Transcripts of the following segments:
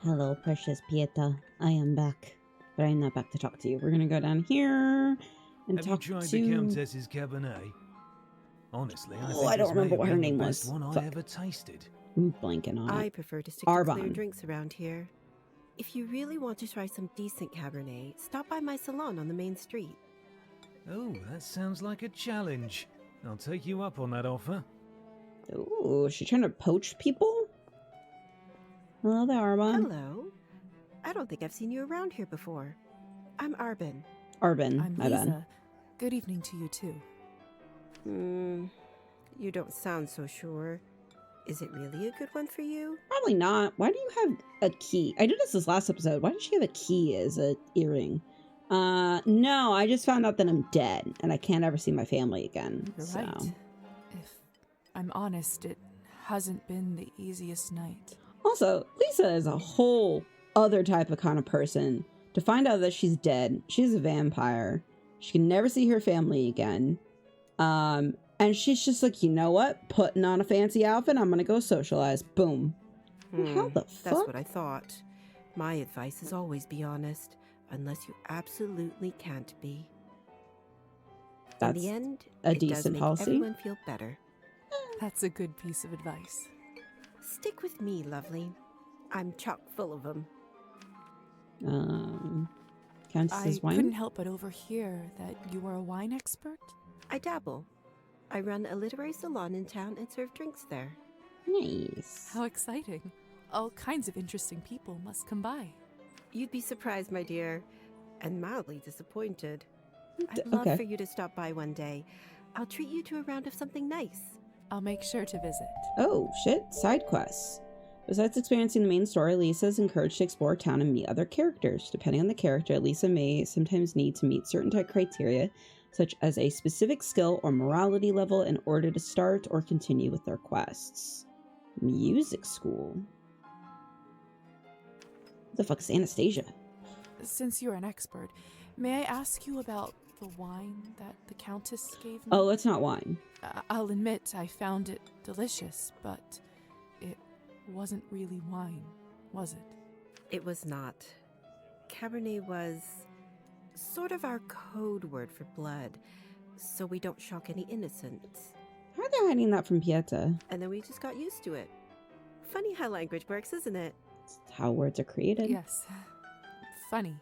Hello, precious Pieta. I am back. But I'm not back to talk to you. We're gonna go down here and Have you talk tried to... the Countess's Cabernet? Honestly, I Oh, think I don't this may remember have what her been the name best was. one I Fuck. ever tasted. I'm blanking on I it. prefer to stick to clear Arbonne. drinks around here. If you really want to try some decent Cabernet, stop by my salon on the main street. Oh, that sounds like a challenge. I'll take you up on that offer. Ooh, is she trying to poach people? Hello there, Arbonne. Hello. I don't think I've seen you around here before. I'm Arbonne. Arbonne, I'm my bad. Liza. Good evening to you, too. You don't sound so sure. Is it really a good one for you? Probably not. Why do you have a key? I did this last episode. Why does she have a key as an earring? No, I just found out that I'm dead and I can't ever see my family again. You're so. right. If I'm honest, it hasn't been the easiest night. Also, Liza is a whole other type of kind of person. To find out that she's dead, she's a vampire. She can never see her family again. And she's just like, you know what? Putting on a fancy outfit, I'm gonna go socialize. Boom. How the fuck? That's what I thought. My advice is always be honest, unless you absolutely can't be. That's in the end, a it does decent make policy. everyone feel better. That's a good piece of advice. Stick with me, lovely. I'm chock full of them. Countess's I wine? couldn't help but overhear that you are a wine expert. I dabble. I run a literary salon in town and serve drinks there. Nice. How exciting. All kinds of interesting people must come by. You'd be surprised, my dear, and mildly disappointed. I'd love Okay. for you to stop by one day. I'll treat you to a round of something nice. I'll make sure to visit. Oh, shit. Side quests. Besides experiencing the main story, Lisa is encouraged to explore town and meet other characters. Depending on the character, Lisa may sometimes need to meet certain type criteria, such as a specific skill or morality level, in order to start or continue with their quests. Music school? What the fuck is Anastasia? Since you're an expert, may I ask you about the wine that the Countess gave me? Oh, it's not wine. I'll admit I found it delicious, but it wasn't really wine, was it? It was not. Cabernet was sort of our code word for blood, so we don't shock any innocents. How are they hiding that from Pieta? And then we just got used to it. Funny how language works, isn't it? It's how words are created. Yes. Funny.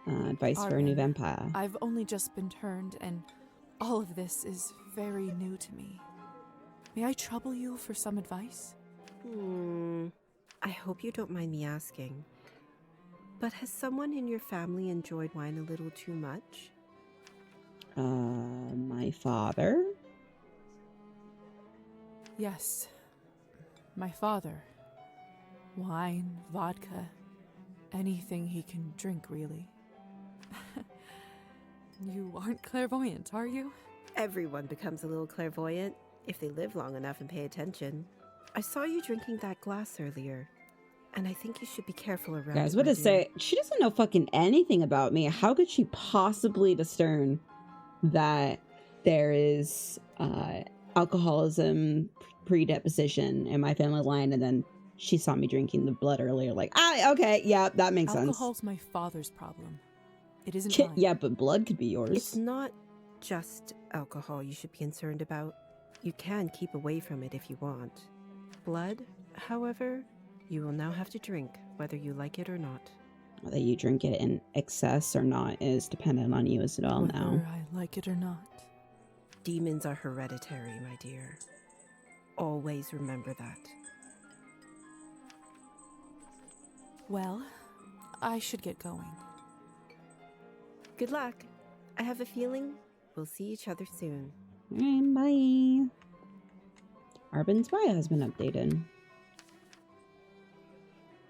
Advice for a new Arvin, vampire. I've only just been turned, and all of this is very new to me. May I trouble you for some advice? I hope you don't mind me asking, but has someone in your family enjoyed wine a little too much? My father? Yes. My father. Wine, vodka, anything he can drink, really. You aren't clairvoyant, are you? Everyone becomes a little clairvoyant if they live long enough and pay attention. I saw you drinking that glass earlier, and I think you should be careful around Yeah, I was it, about my to say, she doesn't know fucking anything about me. How could she possibly discern that there is alcoholism predeposition in my family line, and then she saw me drinking the blood earlier? Like, okay, yeah, that makes sense. Alcohol's my father's problem. It isn't mine. Yeah, but blood could be yours. It's not just alcohol you should be concerned about. You can keep away from it if you want. Blood, however, you will now have to drink, whether you like it or not. Whether you drink it in excess or not is dependent on you as well Whether now. I like it or not. Demons are hereditary, my dear. Always remember that. Well, I should get going. Good luck. I have a feeling we'll see each other soon. Alright, bye. Arbonne's bio has been updated.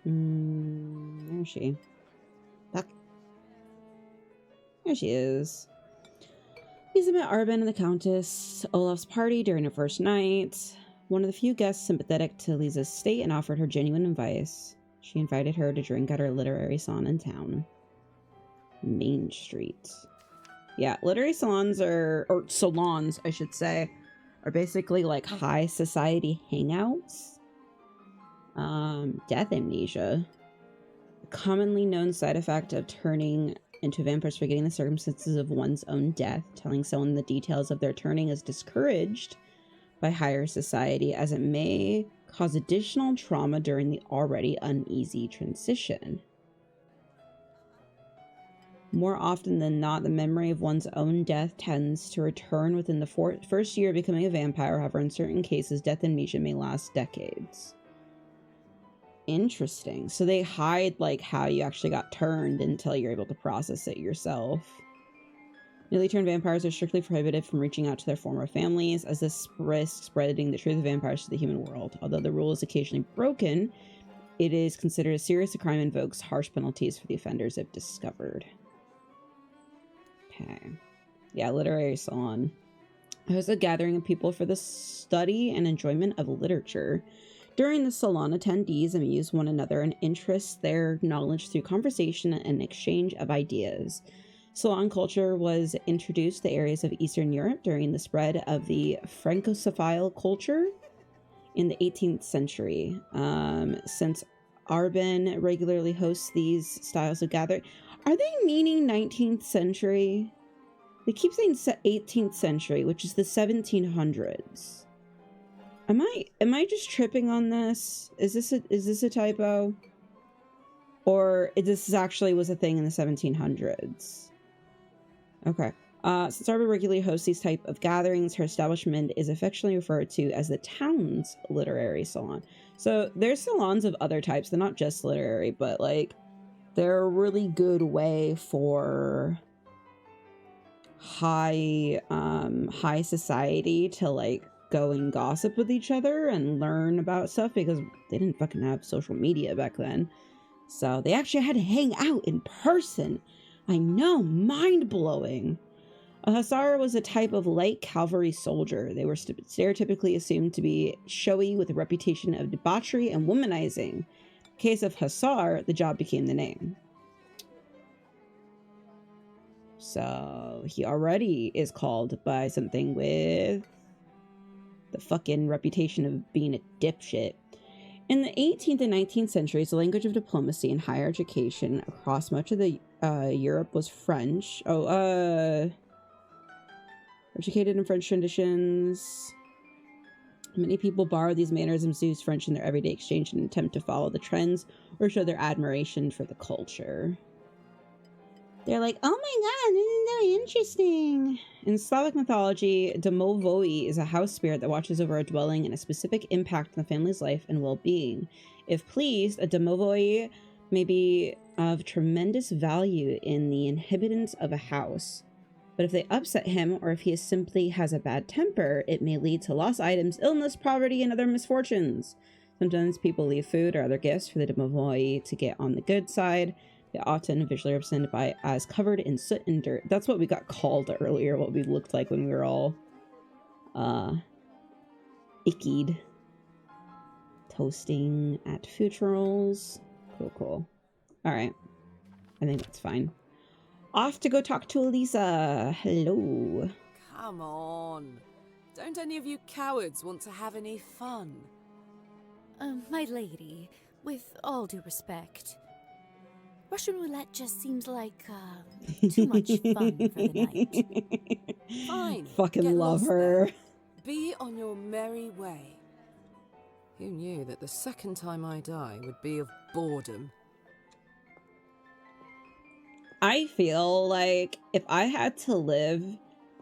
Where is she? Fuck. There she is. Lisa met Arbonne and the Countess Olaf's party during her first night. One of the few guests sympathetic to Lisa's state and offered her genuine advice. She invited her to drink at her literary salon in town. Main Street. Yeah, literary salons or salons, I should say, are basically like high society hangouts. Death amnesia. A commonly known side effect of turning into vampires, forgetting the circumstances of one's own death. Telling someone the details of their turning is discouraged by higher society, as it may cause additional trauma during the already uneasy transition. More often than not, the memory of one's own death tends to return within the first year of becoming a vampire. However, in certain cases, death amnesia may last decades. Interesting. So they hide, like, how you actually got turned until you're able to process it yourself. Newly turned vampires are strictly prohibited from reaching out to their former families, as this risks spreading the truth of vampires to the human world. Although the rule is occasionally broken, it is considered a serious crime and invokes harsh penalties for the offenders if discovered. Okay. Yeah, literary salon. It was a gathering of people for the study and enjoyment of literature. During the salon, attendees amuse one another and interest their knowledge through conversation and exchange of ideas. Salon culture was introduced to areas of Eastern Europe during the spread of the Francophile culture in the 18th century. Since Arbon regularly hosts these styles of gathering. Are they meaning 19th century? They keep saying 18th century, which is the 1700s. Am I just tripping on this? Is this a typo? Or this actually was a thing in the 1700s? Okay. Since Arbor regularly hosts these type of gatherings, her establishment is affectionately referred to as the town's literary salon. So there's salons of other types. They're not just literary, but like they're a really good way for high society to like go and gossip with each other and learn about stuff, because they didn't fucking have social media back then. So they actually had to hang out in person. I know, mind-blowing. A hussar was a type of light cavalry soldier. They were stereotypically assumed to be showy with a reputation of debauchery and womanizing. In the case of hussar, the job became the name. So he already is called by something with the fucking reputation of being a dipshit. In the 18th and 19th centuries, the language of diplomacy and higher education across much of the Europe was French. Educated in French traditions. Many people borrow these mannerisms to use French in their everyday exchange in an attempt to follow the trends or show their admiration for the culture. They're like, oh my god, this is very interesting. In Slavic mythology, domovoi is a house spirit that watches over a dwelling and a specific impact on the family's life and well-being. If pleased, a domovoi may be of tremendous value in the inhabitants of a house. But if they upset him, or if he simply has a bad temper, it may lead to lost items, illness, poverty, and other misfortunes. Sometimes people leave food or other gifts for the domovoi to get on the good side. They're often visually represented as covered in soot and dirt. That's what we got called earlier, what we looked like when we were all ickied. Toasting at funerals. Cool. Alright. I think that's fine. Off to go talk to Liza. Hello. Come on. Don't any of you cowards want to have any fun? My lady, with all due respect, Russian roulette just seems like, too much fun for the night. Fine. Fucking get love lost her. then. Be on your merry way. Who knew that the second time I die would be of boredom? I feel like if I had to live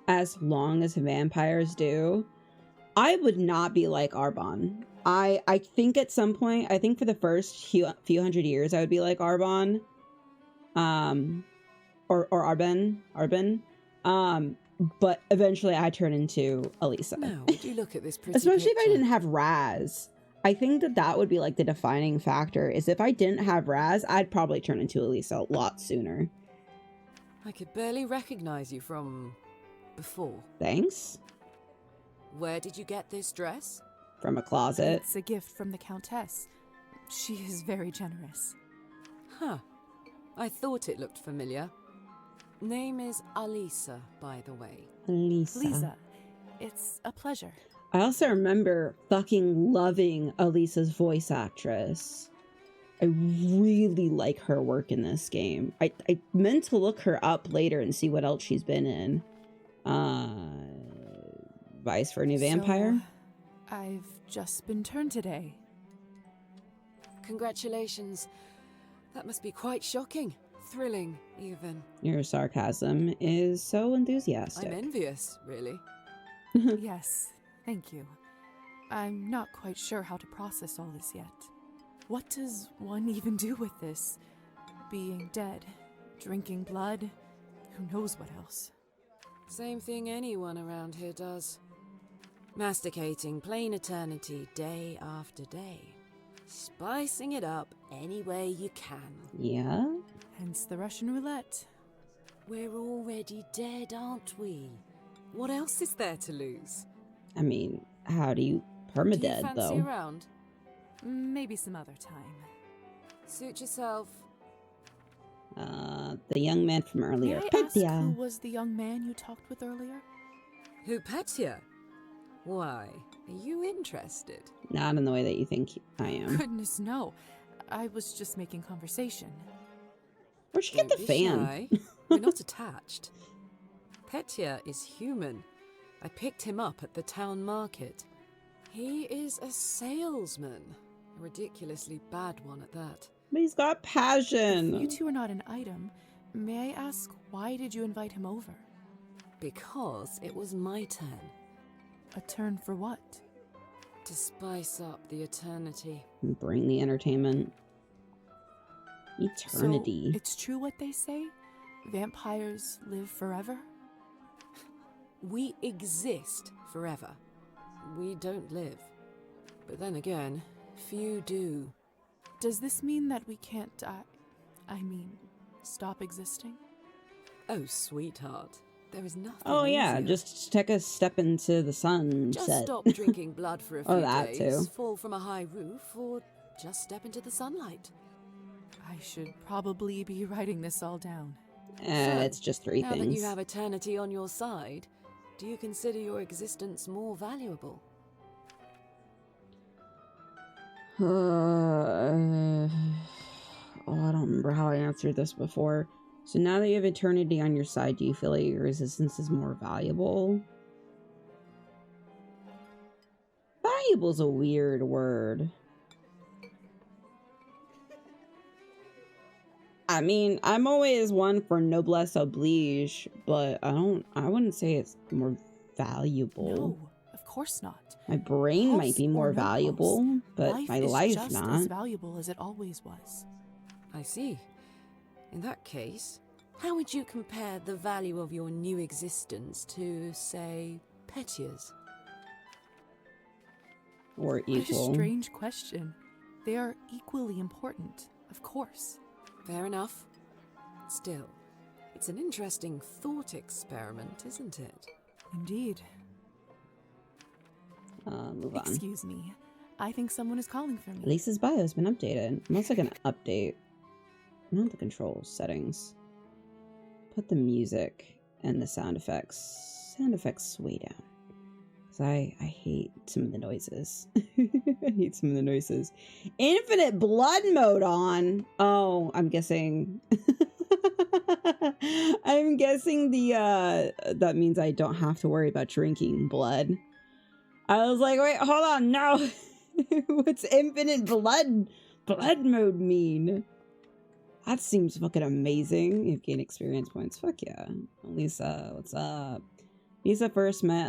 as long as vampires do, I would not be like Arbon. I think at some point, I think for the first few hundred years, I would be like Arbon. Or Arbon. But eventually I turn into Elisa. Now, would you look at this pretty Especially if I picture? didn't have Raz. I think that would be like the defining factor, is if I didn't have Raz, I'd probably turn into Elisa a lot sooner. I could barely recognize you from before. Thanks. Where did you get this dress? From a closet. It's a gift from the Countess. She is very generous. Huh. I thought it looked familiar. Name is Alisa, by the way. Lisa. Liza, it's a pleasure. I also remember fucking loving Elisa's voice actress. I really like her work in this game. I meant to look her up later and see what else she's been in. Vice for a New Vampire? So, I've just been turned today. Congratulations. That must be quite shocking. Thrilling, even. Your sarcasm is so enthusiastic. I'm envious, really. Yes, thank you. I'm not quite sure how to process all this yet. What does one even do with this? Being dead, drinking blood, who knows what else? Same thing anyone around here does. Masticating plain eternity day after day. Spicing it up any way you can. Yeah? Hence the Russian roulette. We're already dead, aren't we? What else is there to lose? I mean, how do you Do you permadead, fancy though? around? Maybe some other time. Suit yourself. The young man from May earlier. I ask Petya. who was the young man you talked with earlier? Who Petya? Why? Are you interested? Not in the way that you think I am. Goodness, no. I was just making conversation. Where'd you get the Don't be fan? shy. We're not attached. Petya is human. I picked him up at the town market. He is a salesman. A ridiculously bad one at that. But he's got passion. You two are not an item. May I ask, why did you invite him over? Because it was my turn A turn for what? to spice up the eternity. Bring the entertainment. Eternity. So, it's true what they say? Vampires live forever? We exist forever. We don't live. But then again, few do. Does this mean that we can't die? I mean, stop existing? Oh, sweetheart. There is nothing Oh yeah, easier. just take a step into the sunset. Just stop drinking blood for a few Oh, that days, too. fall from a high roof, or just step into the sunlight. I should probably be writing this all down. It's just three now things. that you have eternity on your side, do you consider your existence more valuable? Oh, I don't remember how I answered this before. So now that you have eternity on your side, do you feel like your resistance is more valuable? Valuable's a weird word. I mean, I'm always one for noblesse oblige, but I wouldn't say it's more valuable. No, of course not. My brain Pulse might be or more no pulse, valuable, but my life is just not. as valuable as it always was. I see. In that case, how would you compare the value of your new existence to, say, Petya's? Or What a equal. strange question. They are equally important, of course. Fair enough. Still, it's an interesting thought experiment, isn't it? Indeed. Move on. Excuse me. I think someone is calling for me. Lisa's bio has been updated. I'm also gonna update, not the controls, settings. Put the music and the sound effects way down. Because I hate some of the noises. I hate some of the noises. Infinite blood mode on. Oh, I'm guessing. I'm guessing that means I don't have to worry about drinking blood. I was like, wait, hold on, no. What's infinite blood mode mean? That seems fucking amazing. You've gained experience points. Fuck yeah. Lisa, what's up? Lisa first met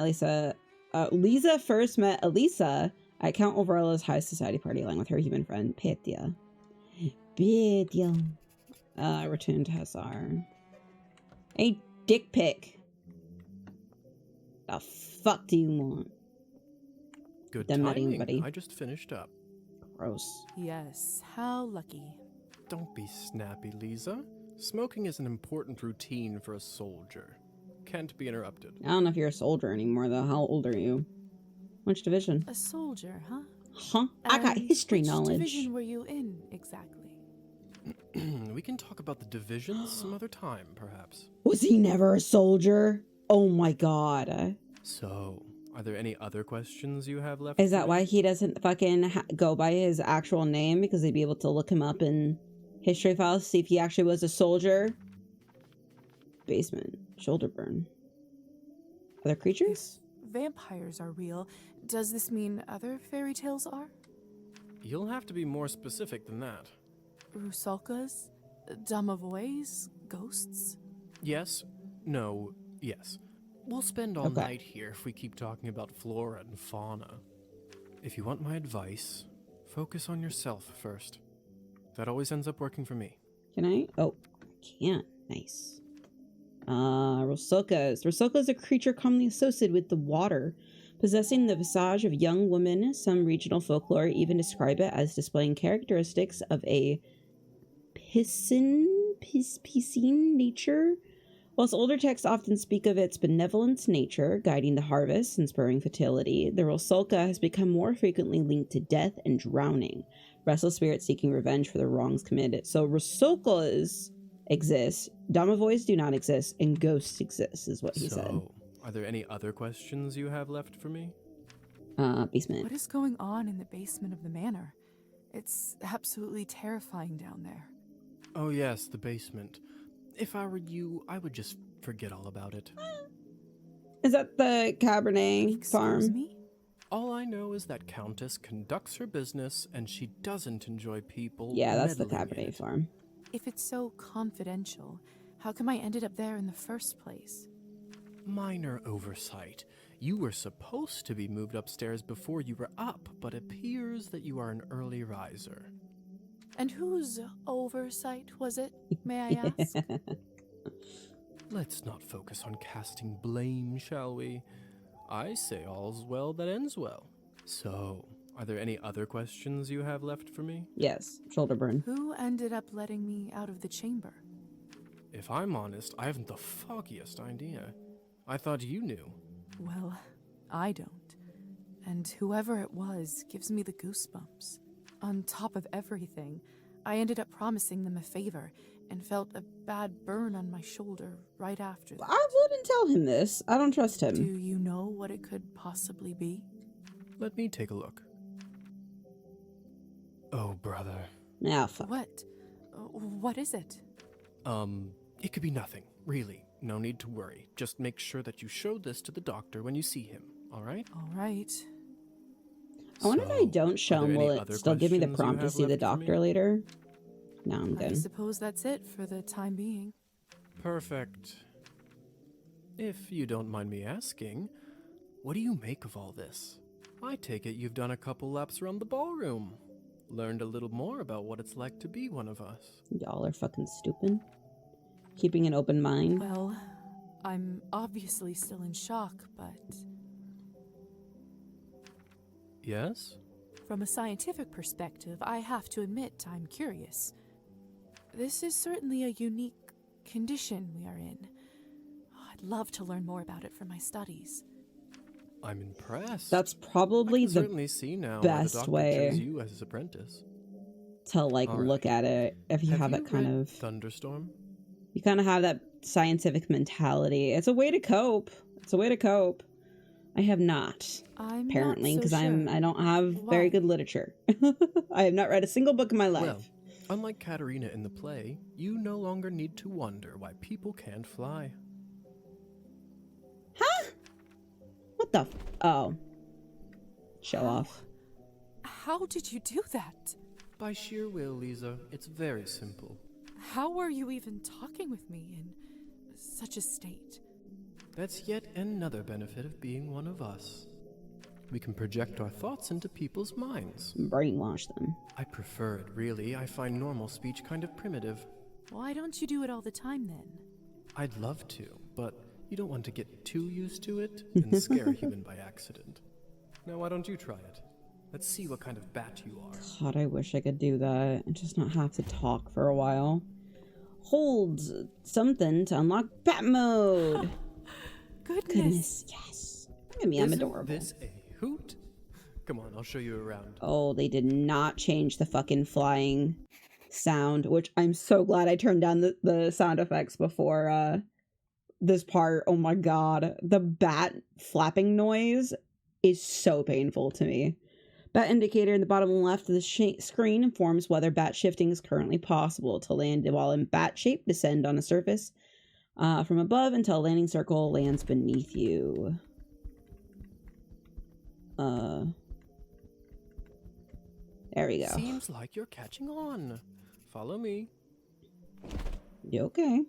Elisa at Count Overella's high society party along with her human friend, Petya. Returned to Hussar. A dick pic. The fuck do you want? Good Done that, timing. anybody? I just finished up. Gross. Yes, how lucky. Don't be snappy, Liza. Smoking is an important routine for a soldier. Can't be interrupted. I don't know if you're a soldier anymore, though. How old are you? Which division? A soldier, huh? Huh? I got And history which knowledge. division were you in, exactly? We can talk about the divisions some other time, perhaps. Was he never a soldier? Oh my god. So, Are there any other questions you have left? Is for that why me? he doesn't fucking go by his actual name? Because they'd be able to look him up in history files, see if he actually was a soldier? Basement. Shoulder burn. Other creatures? Vampires are real. Does this mean other fairy tales are? You'll have to be more specific than that. Rusalkas? Domovoys? Ghosts? Yes? No, yes. We'll spend all Okay. night here if we keep talking about flora and fauna. If you want my advice, focus on yourself first. That always ends up working for me. Can I? Oh, I can't. Nice. Rusalkas. Rusalka is a creature commonly associated with the water, possessing the visage of young women. Some regional folklore even describe it as displaying characteristics of a piscine nature. Whilst older texts often speak of its benevolent nature, guiding the harvest and spurring fertility, the Rusalka has become more frequently linked to death and drowning, restless spirits seeking revenge for the wrongs committed. So Rusalkas exist, Domovoys do not exist, and ghosts exist, is what he said. Are there any other questions you have left for me? Basement. What is going on in the basement of the manor? It's absolutely terrifying down there. Oh yes, the basement. If I were you, I would just forget all about it. Is that the Cabernet farm? Excuse me? All I know is that Countess conducts her business and she doesn't enjoy people Yeah, that's the meddling in Cabernet it. farm. If it's so confidential, how come I ended up there in the first place? Minor oversight. You were supposed to be moved upstairs before you were up, but appears that you are an early riser. And whose oversight was it, may I ask? Let's not focus on casting blame, shall we? I say all's well that ends well. So, are there any other questions you have left for me? Yes, shoulder burn. Who ended up letting me out of the chamber? If I'm honest, I haven't the foggiest idea. I thought you knew. Well, I don't. And whoever it was gives me the goosebumps. On top of everything, I ended up promising them a favor and felt a bad burn on my shoulder right after that. I wouldn't tell him this. I don't trust Do him. you know what it could possibly be? Let me take a look. Oh, brother. Ah, fuck. What? What is it? It could be nothing, really. No need to worry. Just make sure that you show this to the doctor when you see him, all right? All right. I wonder if I don't show are him, there will any it other still give me the questions you prompt to have see the left for me? doctor later? No, I'm I good. suppose that's it for the time being. Perfect. If you don't mind me asking, what do you make of all this? I take it you've done a couple laps around the ballroom. Learned a little more about what it's like to be one of us. Y'all are fucking stupid. Keeping an open mind. Well, I'm obviously still in shock, but Yes? from a scientific perspective, I have to admit I'm curious. This is certainly a unique condition we are in. I'd love to learn more about it for my studies. I'm impressed. That's probably I can the certainly see now best why the doctor way chose you as his apprentice. to like All look right. at it if you have that kind read of Thunderstorm? you kind of have that scientific mentality. It's a way to cope. It's a way to cope. I have not, I'm apparently, not so because sure. I don't have very Why? good literature. I have not read a single book in my life. Well, unlike Katerina in the play, you no longer need to wonder why people can't fly. Huh? What the? Oh, show off. How did you do that? By sheer will, Liza. It's very simple. How were you even talking with me in such a state? That's yet another benefit of being one of us. We can project our thoughts into people's minds. Brainwash them. I prefer it, really. I find normal speech kind of primitive. Why don't you do it all the time then? I'd love to, but you don't want to get too used to it and scare a human by accident. Now, why don't you try it? Let's see what kind of bat you are. God, I wish I could do that and just not have to talk for a while. Hold something to unlock bat mode. Goodness, yes. Look at me, I'm Isn't adorable. this a hoot? Come on, I'll show you around. Oh, they did not change the fucking flying sound, which I'm so glad I turned down the sound effects before this part. Oh my god. The bat flapping noise is so painful to me. Bat indicator in the bottom left of the screen informs whether bat shifting is currently possible. To land while in bat shape, descend on a surface from above until a landing circle lands beneath you. There we go. Seems like you're catching on. Follow me. Okay.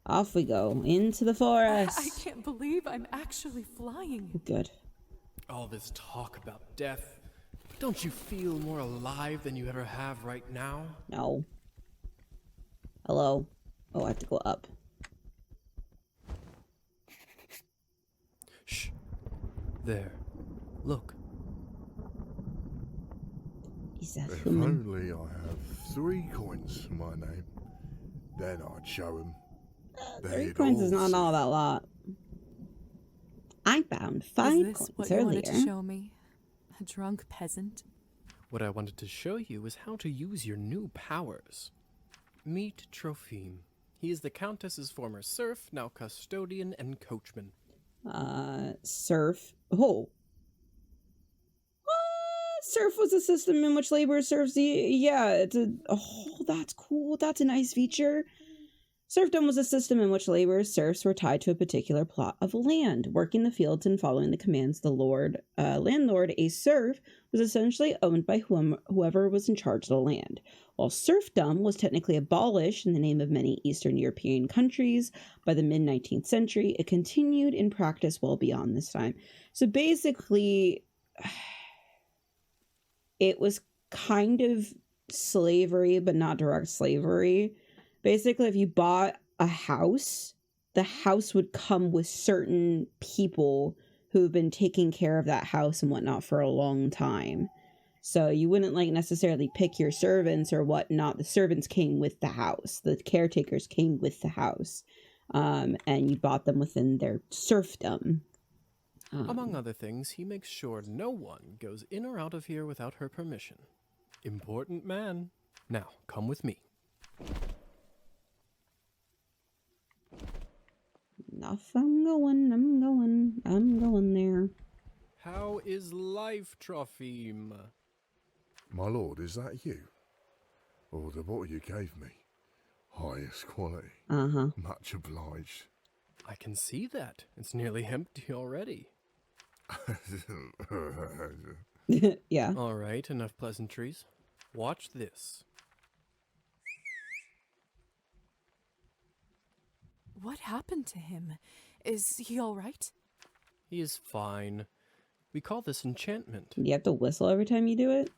Off we go into the forest. I can't believe I'm actually flying. Good. All this talk about death. Don't you feel more alive than you ever have right now? No. Hello. Oh, I have to go up. Shh. There. Look. Is that If human? only I have 3 coins to my name, then I'd show him. 3 coins is not all that lot. I found 5 Is this coins what you earlier. wanted to show me? A drunk peasant? What I wanted to show you is how to use your new powers. Meet Trophime. He is the Countess's former serf, now custodian and coachman. Serf. Oh. Serf was a system in which labor serves the... Yeah, it's a... Oh, that's cool. That's a nice feature. Serfdom was a system in which laborers, serfs, were tied to a particular plot of land, working the fields and following the commands of the landlord. A serf was essentially owned by whoever was in charge of the land. While serfdom was technically abolished in the name of many Eastern European countries by the mid-19th century, it continued in practice well beyond this time. So basically, it was kind of slavery, but not direct slavery. Basically, if you bought a house, the house would come with certain people who've been taking care of that house and whatnot for a long time. So you wouldn't like necessarily pick your servants or whatnot. The servants came with the house. The caretakers came with the house. And you bought them within their serfdom. Among other things, he makes sure no one goes in or out of here without her permission. Important man. Now, come with me. Enough, I'm going there. How is life, Trophime? My lord, is that you? Oh, the bottle you gave me. Highest quality. Uh-huh. Much obliged. I can see that. It's nearly empty already. Yeah. All right, enough pleasantries. Watch this. What happened to him? Is he all right? He is fine. We call this enchantment. Do you have to whistle every time you do it?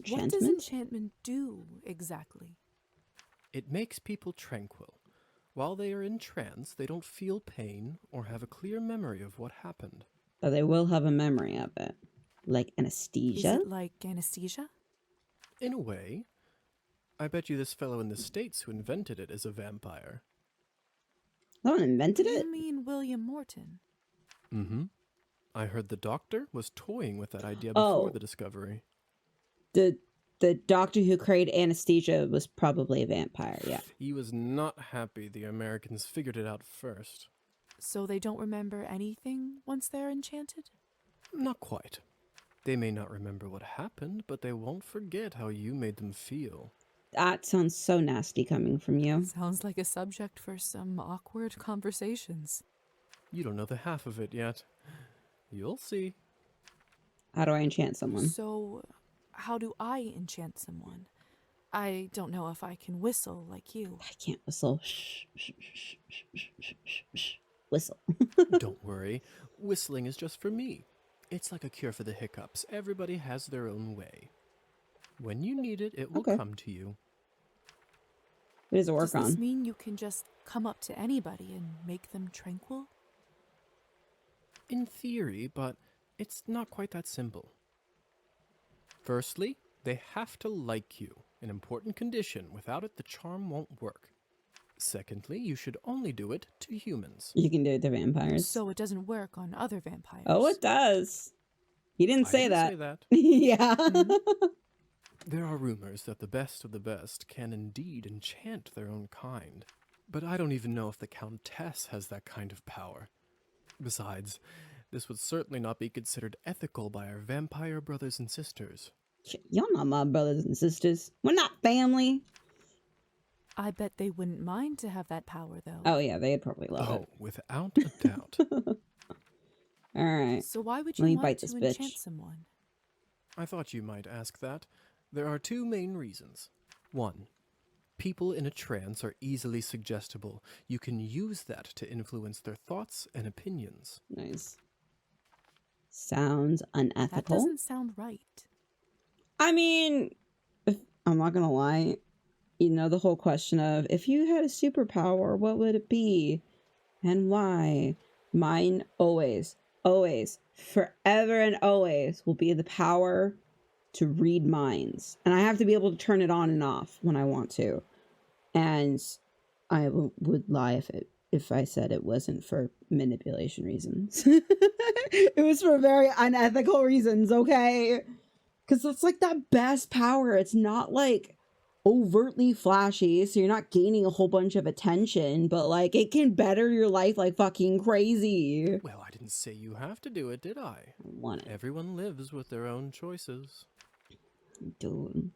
What does enchantment do, exactly? It makes people tranquil. While they are in trance, they don't feel pain or have a clear memory of what happened. But they will have a memory of it. Like anesthesia? Is it like anesthesia? In a way. I bet you this fellow in the States who invented it is a vampire. No one invented it? You mean William Morton? Mm-hmm. I heard the doctor was toying with that idea before Oh. the discovery. The doctor who created anesthesia was probably a vampire, yeah. He was not happy the Americans figured it out first. So they don't remember anything once they're enchanted? Not quite. They may not remember what happened, but they won't forget how you made them feel. That sounds so nasty coming from you. Sounds like a subject for some awkward conversations. You don't know the half of it yet. You'll see. How do I enchant someone? So, how do I enchant someone? I don't know if I can whistle like you. I can't whistle. Shh, shh, shh, shh, shh, shh, shh, shh. Whistle. Don't worry. Whistling is just for me. It's like a cure for the hiccups. Everybody has their own way. When you need it, it will Okay. come to you. What does it work Does this on? mean you can just come up to anybody and make them tranquil? In theory, but it's not quite that simple. Firstly, they have to like you, an important condition. Without it, the charm won't work. Secondly, you should only do it to humans. You can do it to vampires. So it doesn't work on other vampires. Oh, it does. He didn't I say didn't that. say that. Yeah. There are rumors that the best of the best can indeed enchant their own kind, but I don't even know if the Countess has that kind of power. Besides, this would certainly not be considered ethical by our vampire brothers and sisters. Y'all not my brothers and sisters. We're not family. I bet they wouldn't mind to have that power, though. Oh, yeah, they'd probably love Oh, without a doubt. it. All right. So why would Let you me want bite to this enchant bitch. someone? I thought you might ask that. There are two main reasons. One, people in a trance are easily suggestible. You can use that to influence their thoughts and opinions. Nice. Sounds That unethical. doesn't sound right. I mean, I'm not gonna lie. You know, the whole question of if you had a superpower, what would it be and why? Mine always, forever and always will be the power to read minds. And I have to be able to turn it on and off when I want to. And I would lie if I said it wasn't for manipulation reasons. It was for very unethical reasons, okay? Because that's like the best power. It's not like overtly flashy, so you're not gaining a whole bunch of attention, but like it can better your life like fucking crazy. Well, I didn't say you have to do it, did I? I want it. Everyone lives with their own choices. Dude.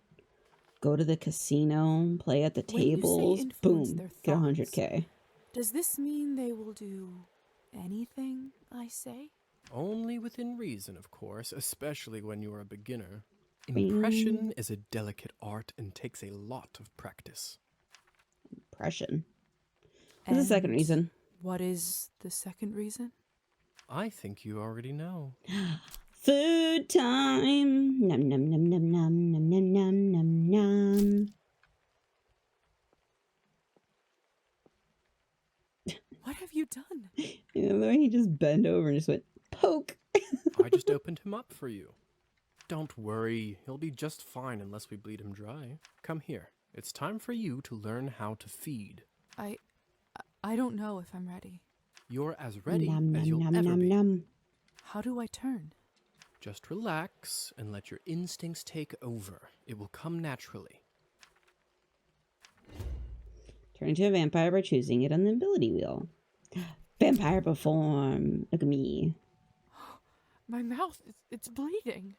Go to the casino, play at the When you say tables, influence boom, their get thoughts, 100K. Does this mean they will do anything I say? Only within reason, of course, especially when you're a beginner. Bing. Impression is a delicate art and takes a lot of practice. Impression. What's the second And reason? What is the second reason? I think you already know. Food time. Num num num num num num num num num num. What have you done? You know, the way he just bent over and just went poke. I just opened him up for you. Don't worry, he'll be just fine unless we bleed him dry. Come here. It's time for you to learn how to feed. I don't know if I'm ready. You're as ready Num as num you'll num ever num be. num. How do I turn? Just relax and let your instincts take over. It will come naturally. Turn into a vampire by choosing it on the ability wheel. Vampire perform. Look at me. My mouth, it's bleeding.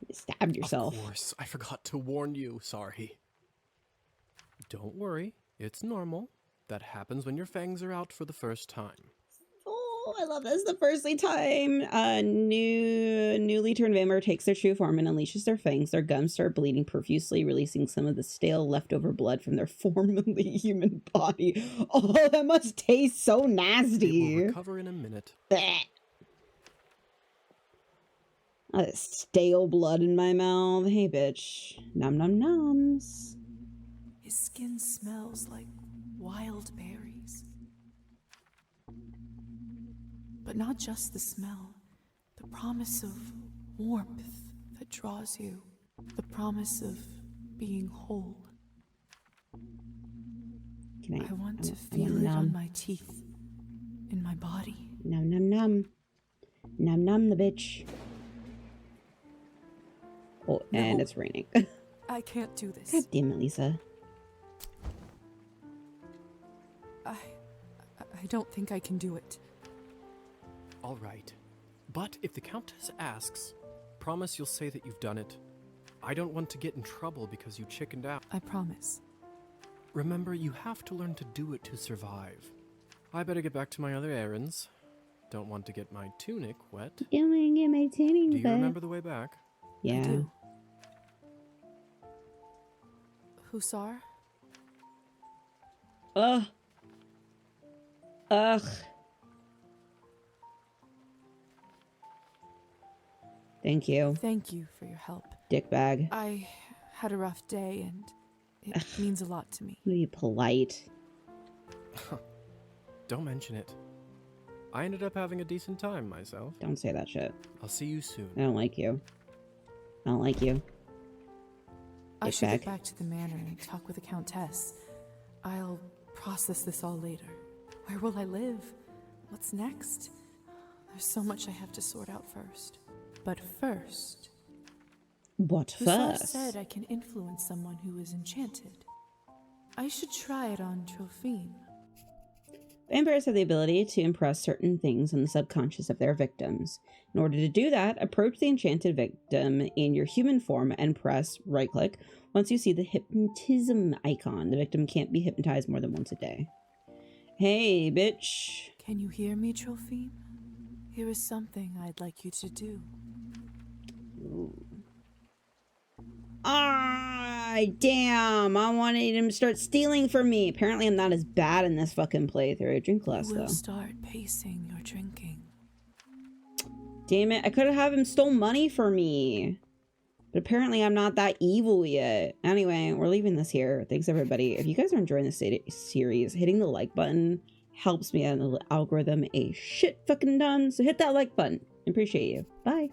You stabbed yourself. Of course, I forgot to warn you. Sorry. Don't worry, it's normal. That happens when your fangs are out for the first time. Oh, I love this. The firstly time a newly turned vampire takes their true form and unleashes their fangs, their gums start bleeding profusely, releasing some of the stale leftover blood from their formerly human body. Oh, that must taste so It nasty. will recover in a minute. Blech. Oh, that stale blood in my mouth. Hey, bitch. Num num nums. His skin smells like wild berries. But not just the smell, the promise of warmth that draws you, the promise of being whole. Can I want to I feel it num. on my teeth, in my body. Num num num. Num num the bitch. Oh, and No. it's raining. I can't do this. God damn it, Lisa. I don't think I can do it. All right. But if the Countess asks, promise you'll say that you've done it. I don't want to get in trouble because you chickened out. I promise. Remember, you have to learn to do it to survive. I better get back to my other errands. Don't want to get my tunic wet. Going in my tuning Do you bed. remember the way back? Yeah. I do. Hussar? Ugh. Ugh. Thank you, Thank you for your help. dickbag. I had a rough day and it means a lot to me. Be polite. Don't mention it. I ended up having a decent time myself. Don't say that shit. I'll see you soon. I don't like you. I don't like you. I Get should back. get back to the manor and talk with the Countess. I'll process this all later. Where will I live? What's next? There's so much I have to sort out first. But first, What Hussar first? said I can influence someone who is enchanted. I should try it on Trophime. Vampires have the ability to impress certain things on the subconscious of their victims. In order to do that, approach the enchanted victim in your human form and press right-click. Once you see the hypnotism icon, the victim can't be hypnotized more than once a day. Hey, bitch. Can you hear me, Trophime? Here is something I'd like you to do. Ooh. Ah, damn. I wanted him to start stealing from me. Apparently, I'm not as bad in this fucking playthrough. Drink less, You will though. start pacing your drinking. Damn it. I could have him stole money for me. But apparently, I'm not that evil yet. Anyway, we're leaving this here. Thanks, everybody. If you guys are enjoying this series, hitting the like button helps me out in the algorithm a shit fucking ton. So hit that like button. I appreciate you. Bye.